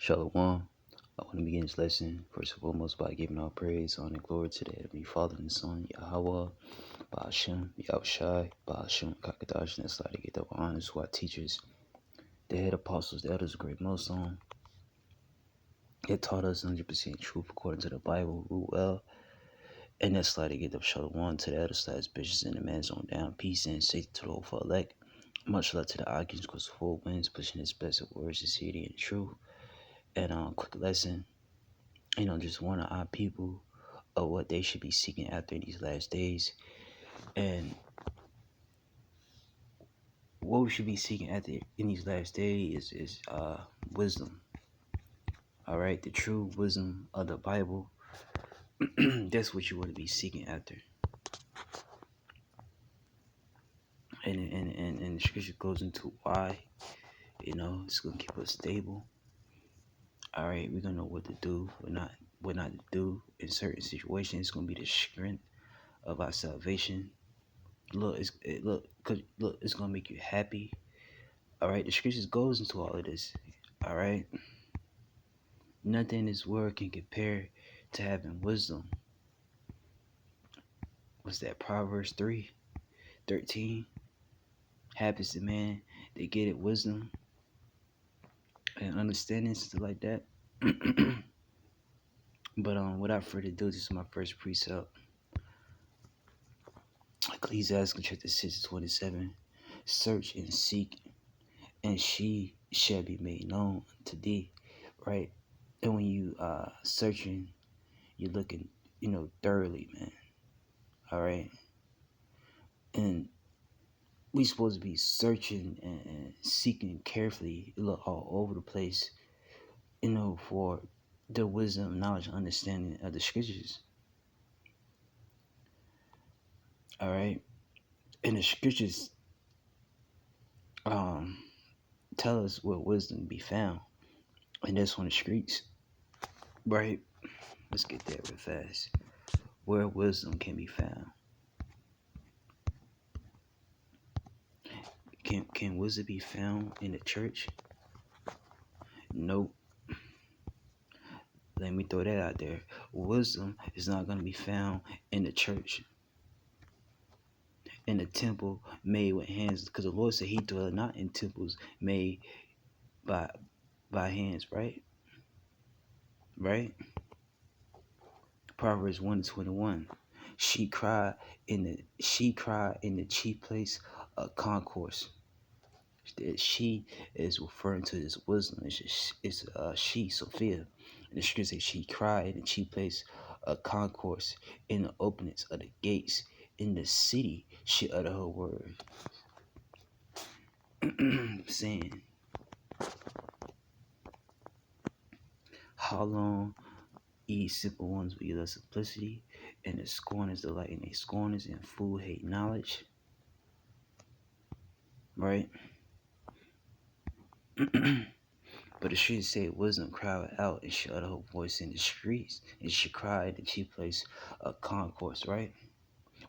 Shalom. I want to begin this lesson first and foremost by giving all praise, honor, and glory to the Heavenly Father and Son, Yahweh, Ba'ashem, Yahushai, Ba'ashem, Kakadash, and that's like to get the honors who are teachers, the head apostles, the elders, great Muslim. It taught us 100% truth according to the Bible, rule well, and that's like to get the shalom to the elders, slash bishops, and the man's on down, peace and safety to the whole for elect. Much love to the arguments, because full winds, pushing his blessed words, is here and truth. And quick lesson. Just warn our people of what they should be seeking after in these last days. And what we should be seeking after in these last days is wisdom. All right, the true wisdom of the Bible. That's what you want to be seeking after. And the scripture goes into why, it's gonna keep us stable. All right, we're gonna know what to do, what not to do in certain situations. It's gonna be the strength of our salvation. It's gonna make you happy. All right, the scriptures goes into all of this. All right, nothing in this world can compare to having wisdom. What's that? Proverbs 3:13. Happy is the man that get it wisdom and understanding, stuff like that. But without further ado, this is my first precept. Ecclesiastes chapter 6:27. Search and seek, and she shall be made known to thee. Right? And when you searching, you're looking, thoroughly, man. All right. And we supposed to be searching and seeking carefully, look all over the place, for the wisdom, knowledge, and understanding of the scriptures. All right. And the scriptures tell us where wisdom be found. And that's on the streets. Right? Let's get there real fast. Where wisdom can be found. Can wisdom be found in the church? Nope. Let me throw that out there. Wisdom is not going to be found in the church, in the temple made with hands, because the Lord said He dwelleth not in temples made by hands. Right. Proverbs 1:21. She cried in the chief place of concourse. That she is referring to this wisdom. It's she, Sophia. And the scripture says she cried in the chief place of concourse, in the openings of the gates, in the city she uttered her word. Saying, how long ye simple ones will you love simplicity, and the scorners delight in their scorners, and fool hate knowledge. Right? But the streets say wisdom cried out, and she uttered her voice in the streets, and she cried in the chief place of concourse, right?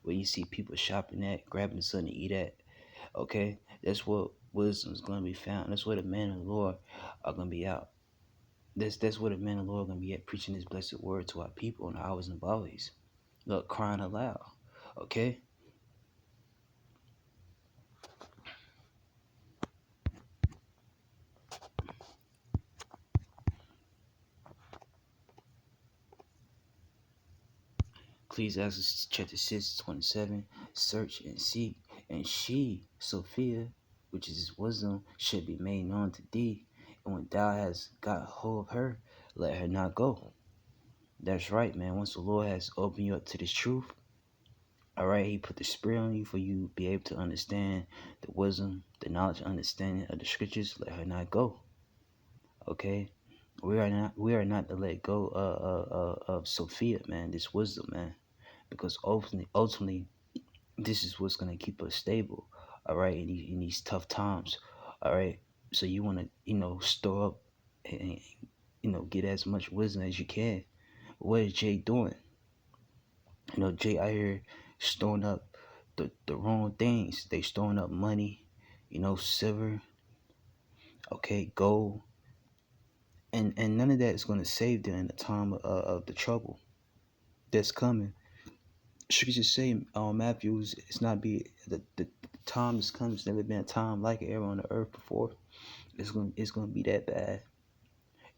Where you see people shopping at, grabbing something to eat at. Okay? That's what wisdom is going to be found. That's where the men of the Lord are going to be out. That's where the men of the Lord are going to be at, preaching His blessed word to our people in the hours and volleys. Look, crying aloud. Okay? Ecclesiastes chapter 6:27. Search and seek, and she, Sophia, which is His wisdom, should be made known to thee. And when thou hast got hold of her, let her not go. That's right, man. Once the Lord has opened you up to this truth, all right, He put the spirit on you for you to be able to understand the wisdom, the knowledge, understanding of the scriptures. Let her not go. Okay, we are not to let go of Sophia, man. This wisdom, man, because ultimately, this is what's gonna keep us stable. All right, in these tough times. All right, so you want to store up and get as much wisdom as you can. What is Jay doing? Jay out here storing up the wrong things. They storing up money, silver, okay, gold, And none of that is going to save them in the time of the trouble that's coming. Scriptures say, Matthews, it's not be the time is coming. There's never been a time like it ever on the earth before. It's gonna be that bad.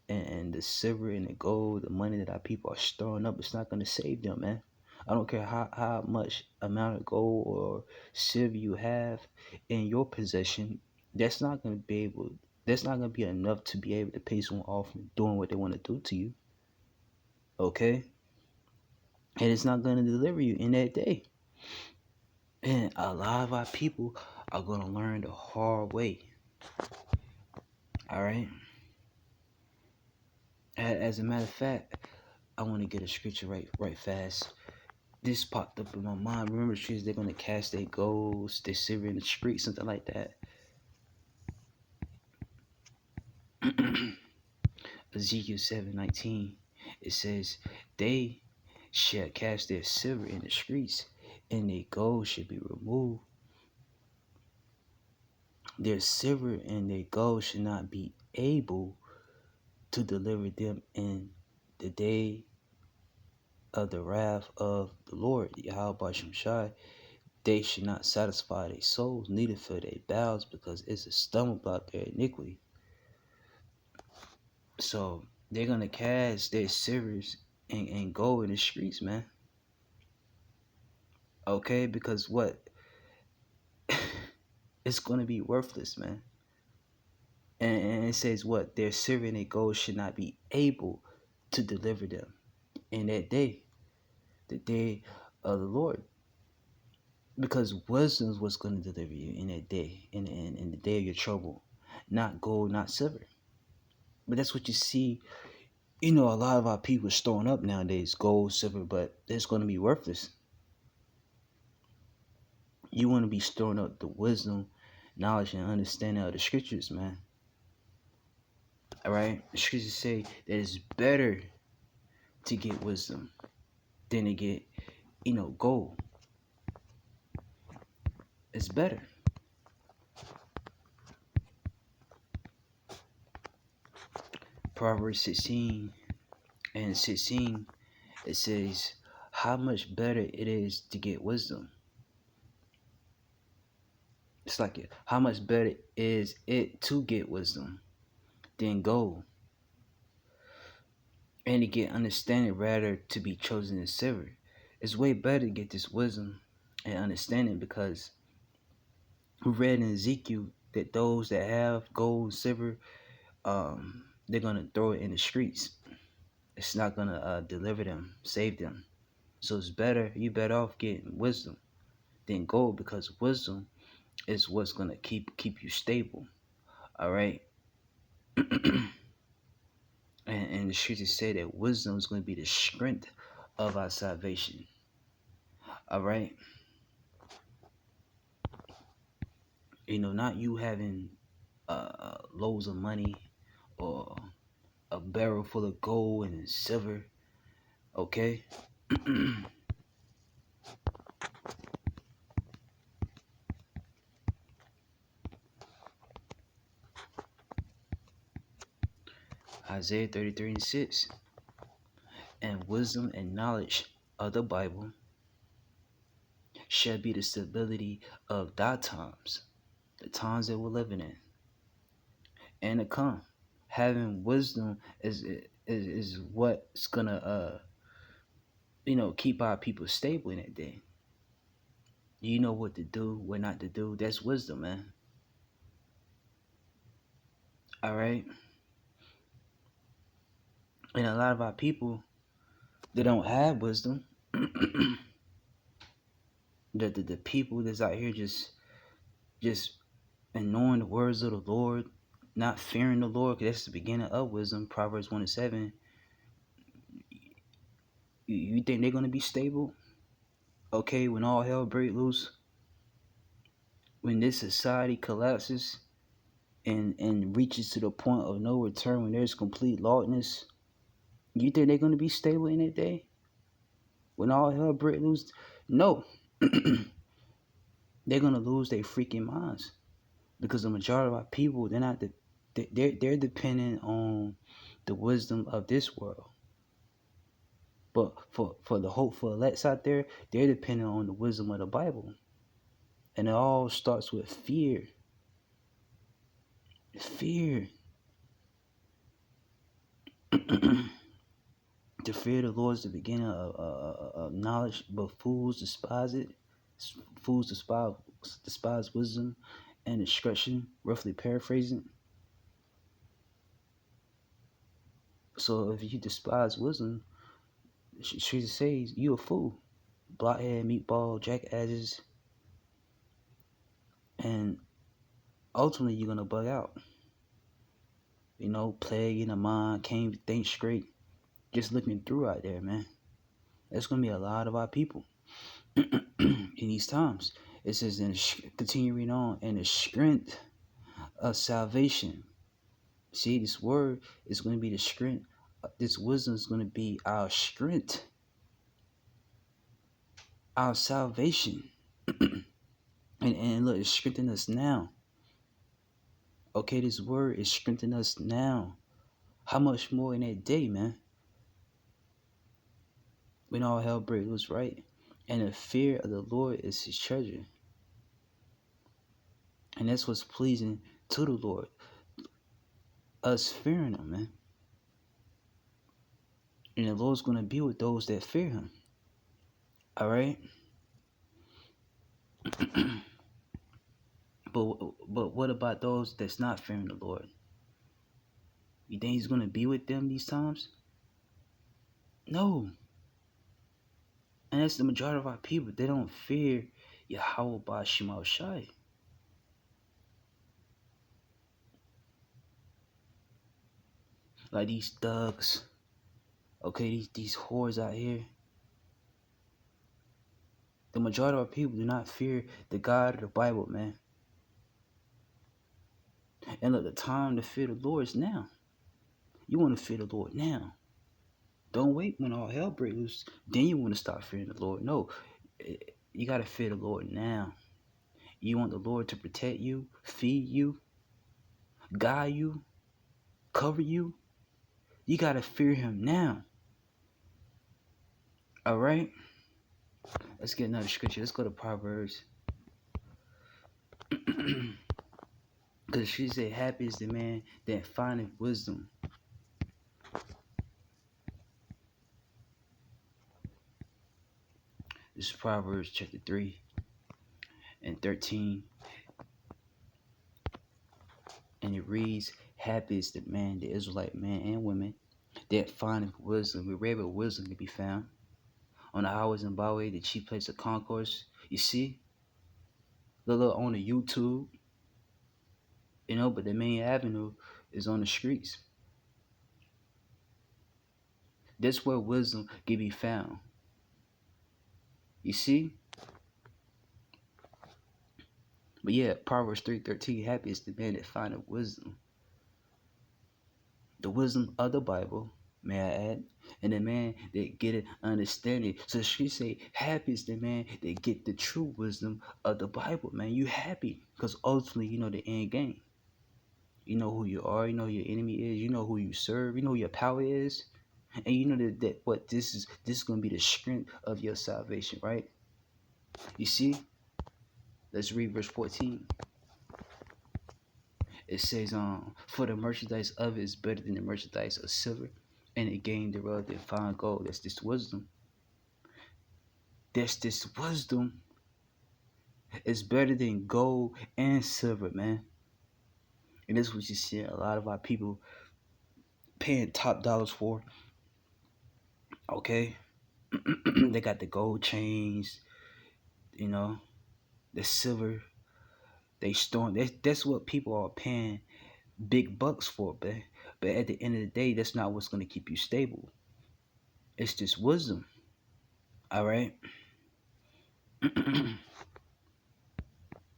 And the silver and the gold, the money that our people are storing up, it's not gonna save them, man. I don't care how much amount of gold or silver you have in your possession. That's not gonna be able. That's not gonna be enough to be able to pay someone off and doing what they want to do to you. Okay, and it's not gonna deliver you in that day. And a lot of our people are gonna learn the hard way. All right. As a matter of fact, I want to get a scripture right fast. This popped up in my mind. Remember, the streets, they're gonna cast their goals, their silver in the street, something like that. Ezekiel 7:19. It says, "They shall cast their silver in the streets, and their gold should be removed. Their silver and their gold should not be able to deliver them in the day of the wrath of the Lord, Yahweh Shai. They should not satisfy their souls, neither fill their bowels, because it's a stumbling block their iniquity." So they're gonna cast their silvers and gold in the streets, man. Okay, because what? It's gonna be worthless, man. And it says what? Their silver and their gold should not be able to deliver them in that day, the day of the Lord. Because wisdom is what's going to deliver you in that day, in the day of your trouble. Not gold, not silver. But that's what you see. A lot of our people are storing up nowadays, gold, silver, but it's going to be worthless. You want to be storing up the wisdom, knowledge, and understanding of the scriptures, man. All right? The scriptures say that it's better to get wisdom than to get, gold. It's better. Proverbs 16:16, it says, how much better it is to get wisdom. It's like how much better is it to get wisdom than gold, and to get understanding rather to be chosen than silver. It's way better to get this wisdom and understanding, because we read in Ezekiel that those that have gold, silver, they're gonna throw it in the streets. It's not gonna deliver them, save them. So it's better. You better off getting wisdom than gold, because wisdom is what's gonna keep you stable. All right. And the scriptures say that wisdom is going to be the strength of our salvation. All right. Not you having loads of money or a barrel full of gold and silver. Okay. Isaiah 33:6. And wisdom and knowledge of the Bible shall be the stability of thy times, the times that we're living in, and to come. Having wisdom is what's gonna keep our people stable in that day. You know what to do, what not to do. That's wisdom, man. All right. And a lot of our people, they don't have wisdom. the people that's out here just ignoring the words of the Lord, not fearing the Lord, because that's the beginning of wisdom. Proverbs 1:7. You think they're gonna be stable? Okay, when all hell breaks loose, when this society collapses and reaches to the point of no return, when there's complete lawlessness, you think they're gonna be stable in that day? When all hell breaks loose? No. They're gonna lose their freaking minds, because the majority of our people, they're not they're dependent on the wisdom of this world. But for the hopeful elects out there, they're dependent on the wisdom of the Bible. And it all starts with fear. Fear. The fear of the Lord is the beginning of knowledge, but fools despise it. Fools despise wisdom and discretion, roughly paraphrasing. So if you despise wisdom, she says you a fool. Blockhead, meatball, jackasses, and ultimately you're gonna bug out. Plague in the mind, can't think straight. Just looking through out there, man. There's gonna be a lot of our people in these times. It says, continue reading on, and the strength of salvation. See, this word is going to be the strength. This wisdom is going to be our strength, our salvation. and look, it's strengthening us now. Okay, this word is strengthening us now. How much more in that day, man? When all hell breaks loose, right? And the fear of the Lord is his treasure. And that's what's pleasing to the Lord. Us fearing him, man. And the Lord's going to be with those that fear him. All right? But what about those that's not fearing the Lord? You think he's going to be with them these times? No. And that's the majority of our people. They don't fear Yahweh Ba'Shemau Shai. Like these thugs. Okay, these whores out here. The majority of our people do not fear the God of the Bible, man. And look, the time to fear the Lord is now. You want to fear the Lord now. Don't wait when all hell breaks loose. Then you want to start fearing the Lord. No, you got to fear the Lord now. You want the Lord to protect you, feed you, guide you, cover you. You got to fear him now. All right? Let's get another scripture. Let's go to Proverbs. Because she said, happy is the man that findeth wisdom. This is Proverbs chapter 3 and 13. And it reads, happy is the man, the Israelite man and women, that findeth wisdom. Wherever wisdom can be found. On the highways and byways, the chief place of concourse. You see? Look on the YouTube. But the main avenue is on the streets. That's where wisdom can be found. You see? But yeah, Proverbs 3:13, happy is the man that findeth wisdom. The wisdom of the Bible, may I add, and the man that getteth understanding. So she say, happy is the man that get the true wisdom of the Bible, man. You happy because ultimately you know the end game. You know who you are. You know who your enemy is. You know who you serve. You know who your power is. And you know that what this is going to be the strength of your salvation, right? You see? Let's read verse 14. It says, for the merchandise of it is better than the merchandise of silver, and the gain thereof than fine gold. That's this wisdom. That's this wisdom. It's better than gold and silver, man. And this is what you see a lot of our people paying top dollars for. Okay? They got the gold chains, the silver. They storing. That's what people are paying big bucks for, but at the end of the day, that's not what's going to keep you stable. It's just wisdom. All right.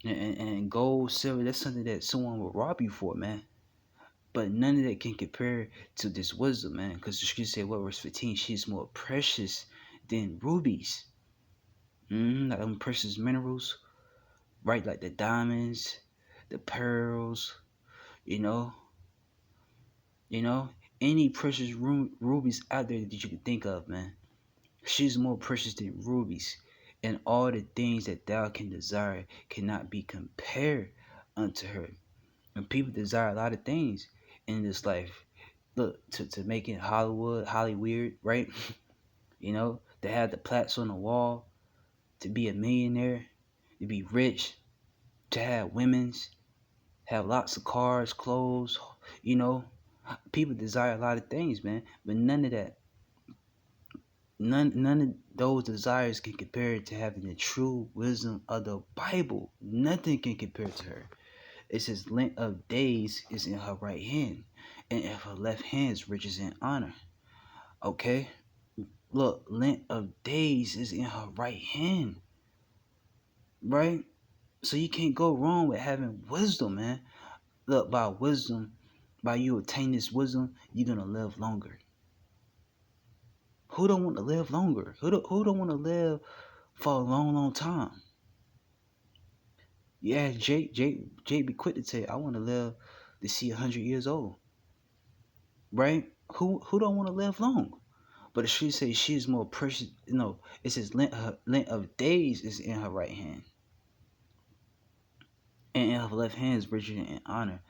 and gold, silver, that's something that someone will rob you for, man. But none of that can compare to this wisdom, man. Because the scripture say, verse 15, she's more precious than rubies. Like them precious minerals, right? Like the diamonds, the pearls, you know, any precious rubies out there that you can think of, man. She's more precious than rubies, and all the things that thou can desire cannot be compared unto her. And people desire a lot of things in this life. Look, to make it Hollywood, right? You know, to have the plaques on the wall, to be a millionaire, to be rich, to have women's, have lots of cars, clothes, you know. People desire a lot of things, man, but none of that, none of those desires can compare to having the true wisdom of the Bible. Nothing can compare to her. It says, length of days is in her right hand, and in her left hand is riches and honor. Okay? Look, length of days is in her right hand, right? So you can't go wrong with having wisdom, man. Look, by wisdom, by you attain this wisdom, you're gonna live longer. Who don't want to live longer? Who don't want to live for a long, long time? Yeah, Jake be quick to tell you, I want to live to see 100 years old, right? Who don't want to live long? But she says she is more precious. No, it says length of days is in her right hand, and in her left hand is riches and honor.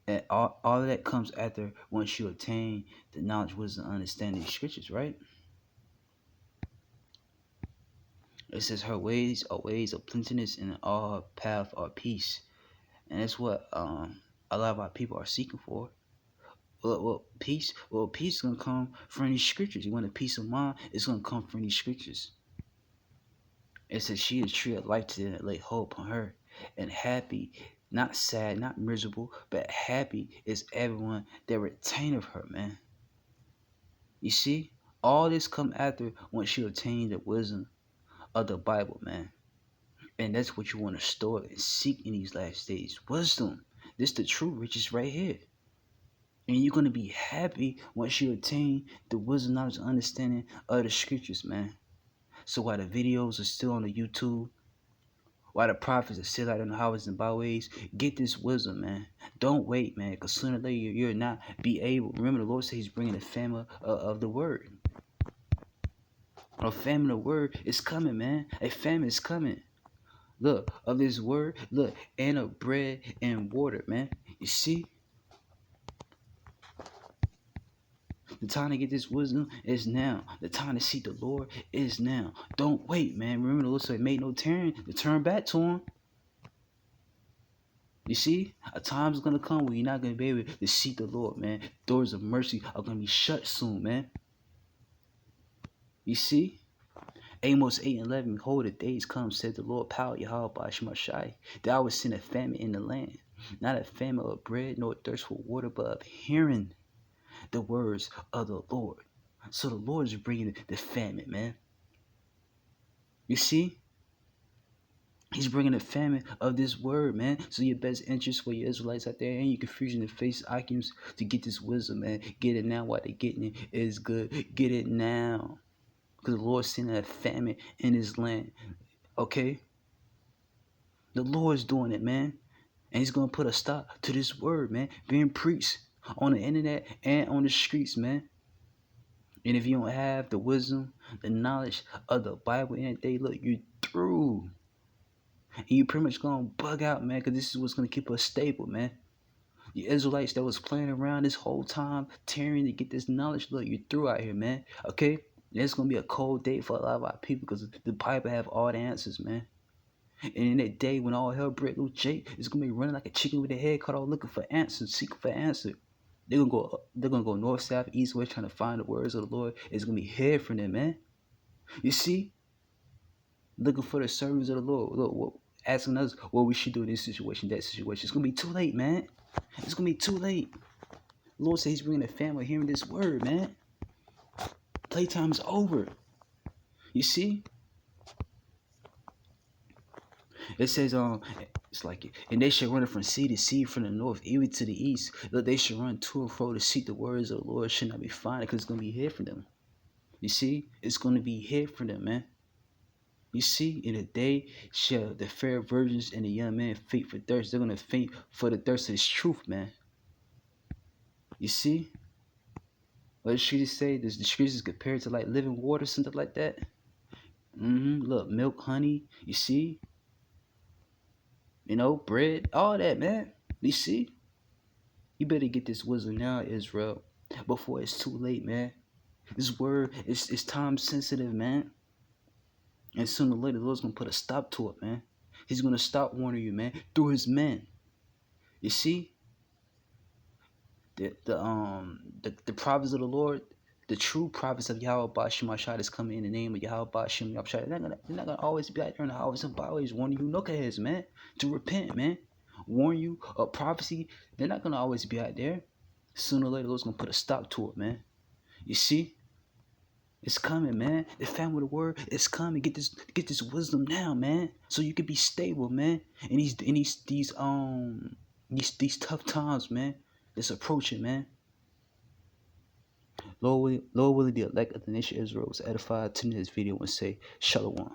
And all of that comes after once you attain the knowledge, wisdom, understanding of scriptures, right? It says her ways are ways of plenteousness, and all her path are peace. And that's what a lot of our people are seeking for. Peace. Well, peace is gonna come from these scriptures. You want a peace of mind? It's gonna come from these scriptures. It says she is tree of life to them that lay hold upon her, and happy, not sad, not miserable, but happy is everyone that retaineth her, man. You see, all this come after once you attain the wisdom of the Bible, man. And that's what you want to store and seek in these last days. Wisdom. This the true riches right here. And you're gonna be happy once you attain the wisdom, knowledge, and understanding of the scriptures, man. So while the videos are still on the YouTube, while the prophets are still out in the highways and byways, get this wisdom, man. Don't wait, man, because sooner or later you're not be able. Remember, the Lord says He's bringing a famine of the word. A famine of the word is coming, man. A famine is coming. Look, of this word, look, and of bread and water, man. You see? The time to get this wisdom is now. The time to seek the Lord is now. Don't wait, man. Remember the Lord said, "Make no turn to turn back to Him." You see, a time's gonna come where you're not gonna be able to seek the Lord, man. Doors of mercy are gonna be shut soon, man. You see, Amos 8:11. Behold, the days come, said the Lord, power Yahweh by Shemashai, that I would send a famine in the land, not a famine of bread, nor thirst for water, but of hearing the words of the Lord. So the Lord is bringing the famine, man. You see? He's bringing the famine of this word, man. So your best interest for your Israelites out there and your confusion and face Akims to get this wisdom, man. Get it now while they're getting it is good. Get it now. Because the Lord's sending a famine in His land. Okay? The Lord's doing it, man. And He's going to put a stop to this word, man. Being preached on the internet and on the streets, man. And if you don't have the wisdom, the knowledge of the Bible in that day, look, you're through. And you pretty much gonna bug out, man, because this is what's gonna keep us stable, man. The Israelites that was playing around this whole time, tearing to get this knowledge, look, you're through out here, man. Okay? And it's gonna be a cold day for a lot of our people because the Bible have all the answers, man. And in that day when all hell break loose, Jake is gonna be running like a chicken with a head cut off, looking for answers, seeking for answers. They're gonna go north, south, east, west, trying to find the words of the Lord. It's gonna be head from them, man. You see? Looking for the servants of the Lord. Look, asking us what we should do in this situation, that situation. It's gonna be too late, man. It's gonna be too late. The Lord says He's bringing the family hearing this word, man. Playtime's over. You see? It says, it's like it. And they shall run from sea to sea, from the north, even to the east. Look, they shall run to and fro to seek the words of the Lord. Should not be found because it's gonna be hid from them. You see? It's gonna be hid from them, man. You see, in a day shall the fair virgins and the young men faint for thirst. They're going to faint for the thirst of this truth, man. You see? What did she say? The streets is compared to like living water, something like that. Look, milk, honey. You see, bread, all that, man. You see, you better get this wisdom now, Israel, before it's too late, man. This word is time sensitive, man. And sooner or later, the Lord's gonna put a stop to it, man. He's gonna stop warning you, man, through His men. You see, the prophets of the Lord, the true prophets of Yahweh Bashim Ashad is coming in the name of Yahweh Bashim Ashad. They're not gonna always be out there in the hours and byways warning you knuckleheads, man, to repent, man. Warn you of prophecy. They're not gonna always be out there. Sooner or later, the Lord's gonna put a stop to it, man. You see? It's coming, man. The family of the word is coming. Get this wisdom now, man. So you can be stable, man. And these tough times, man. It's approaching, man. Lord willing, the elect of the nation of Israel was edified to this video and say, Shalom.